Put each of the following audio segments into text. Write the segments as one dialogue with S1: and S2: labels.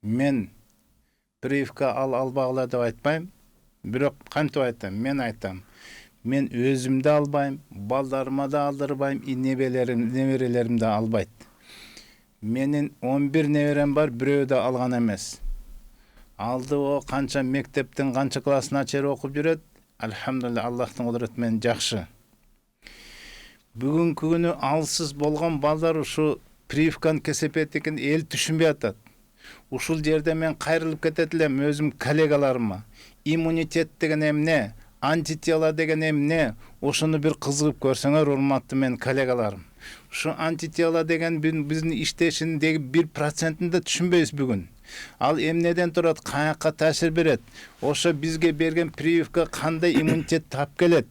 S1: мен прививка албагыла деп айтпайм, бирок кантип айтам, мен айтам. Мен өзүмдү албайм, балдарыма да алдырбайм, неберелерим да албайт. Менин 11 неберем бар, бирөө да алган эмес. Алды о канча мектептин канча классына чейин окуп жүрөт. Алхамдулилла, Аллахтын кудурети менен жакшы. Бүгүнкү күнү алсыз болгон балдар ушу прививканы кесепет экен эл түшүнбөй атат. Ушул жерде мен кайрылып кетет элем өзүм коллегаларыма. Иммунитет деген эмне, антитела деген эмне, ошону бир кызыгып көрсөңөр, урматтуу мен коллегаларым. Ушу антитела деген биздин иштешиндеги 1%-ин да түшүнбөйбүз бүгүн. Ал эмнеден турат, каякка таасир берет? Ошо бизге берген прививка кандай иммунитет тап келет?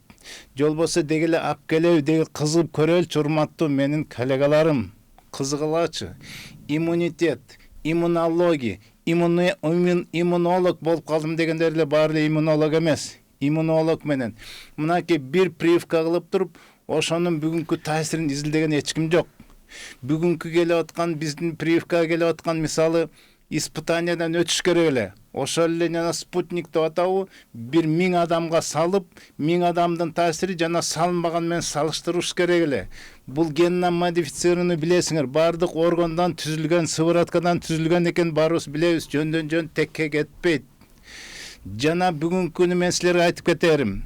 S1: Жолбосо дегеле ап келеби деген кызыгып көрөлчү, урматтуу менин коллегаларым. Кызыгылачы. Иммунитет, иммунология, иммунолог болуп калдым дегендер эле баары эле иммунолог эмес. Иммунолог менен мынакей бир прививка кылып туруп, ошонун бүгүнкү таасирин изилдеген эч ким жок. Бүгүнкү келип аткан биздин прививкага келип аткан мисалы испытаниядан өтүш керек эле. Ошол эле жана спутник деп атабы, 1000 адамга салып, 1000 адамдын таасири жана салынбаган менен салыштырыш керек эле. Бул генно модифицированный билесиңер, бардык органдан түзүлгөн, сывороткадан түзүлгөн экен, баарыбыз билебиз, жөндөн текке кетпейт. Жана бүгүнкү күнү мен силерге айтып кетерим.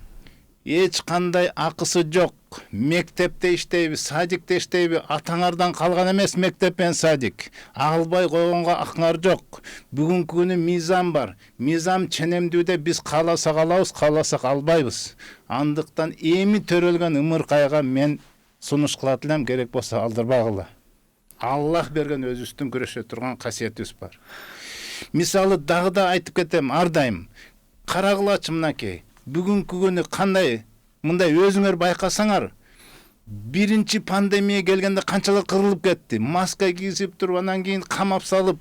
S1: Эч кандай акысы жок. Мектепте иштейбиз, садикте иштейбиз, атаңардан калган эмес мектеп менен садик. Албай койгонго акыңар жок. Бүгүнкү күнү мыйзам бар. Мыйзам ченемдүүдө биз кааласак алабыз, кааласак албайбыз. Андыктан эми төрөлгөн ымыркайга мен сунуш кылат элем, керек болсо алдырбагыла. Аллах берген өзүбүздүн күрөшө турган касиетибиз бар. Мисалы дагы да айтып кетем ар дайым. Карагылачы мынакей. Бүгүнкү күнү кандай мындай өзүңөр байкасаңар, биринчи пандемия келгенде канчалар кырылып кетти. Маска кийип туруп, анан кийин камап салып,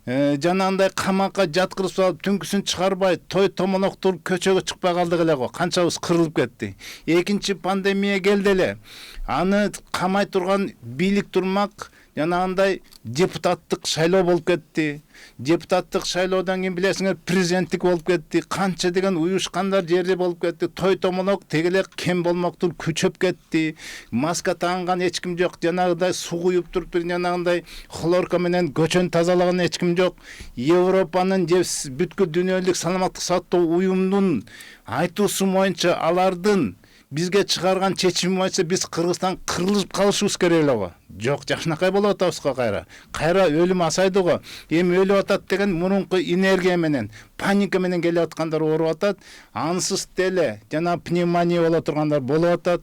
S1: жанагындай камакка жаткырып салып, түнкүсүн чыгарбай, той томонок туруп көчөгө чыкпай калдык эле го. Канчабыз кырылып кетти. Экинчи пандемия келди эле. Аны камай турган бийлик турмак, жанагындай депутаттык шайлоо болуп кетти. Депутаттык шайлоодон кийин билесиңер президенттик болуп кетти. Канча деген уюшкандар жерде болуп кетти. Той томонок тегеле кем болмоктур күчөп кетти. Маска тагынган эч ким жок. Жанагындай суу куюп туруп, жанагындай хлорка менен көчөнү тазалаган эч ким жок. Европанын же бүткүл дүйнөлүк саламаттык сактоо уюмунун айтуусу боюнча, алардын бизге чыгарган чечими боюнча биз Кыргызстан кырылып калышыбыз керек эле го. Жок, жакшынакай болуп атабыз го кайра. Кайра өлүм азайды го. Эми өлүп атат деген мурунку энергия менен, паника менен келип аткандар ооруп атат. Ансыз деле жана пневмония боло тургандар болуп атат.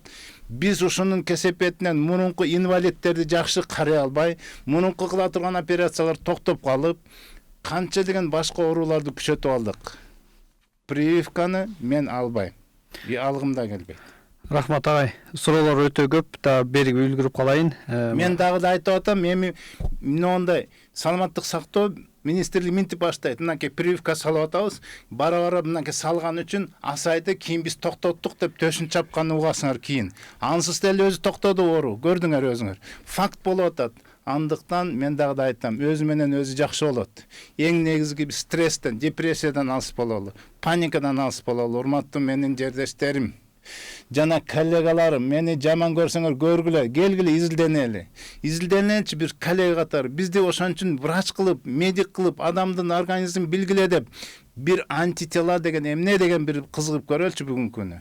S1: Биз ушунун кесепетинен мурунку инвалидтерди жакшы карай албай, мурунку кыла турган операциялар токтоп калып, канча деген башка ооруларды күчөтүп алдык. Прививканы мен албайм. Алгым да келбейт.
S2: Рахмат агай. Суроолор өтө көп, да берип үлгүрүп калайын.
S1: Мен дагы да айтып атам, эми мындай саламаттык сактоо министрлиги минтип баштайт. Мынакей прививка салып атабыз. Бара мынакей салган үчүн асайды, кийин биз токтоттук деп төшүн чапканын угасыңар кийин. Ансыз деле өзү токтоду оору. Көрдүңөр өзүңөр. Факт болуп атат. Андыктан мен дагы да айтам, өзү менен өзү жакшы болот. Эң негизги биз стресстен, депрессиядан алыс бололу, паникадан алыс бололу. Урматтуу менин жердештерим, жана коллегаларым, мени жаман көрсөңөр көргүлө, келгиле изилденели. Изилденеличи бир коллега катары. Бизди ошон үчүн врач кылып, медик кылып, адамдын организмин билгиле деп бир антитела деген эмне деген бир кызыгып көрөлчү бүгүнкү күнү.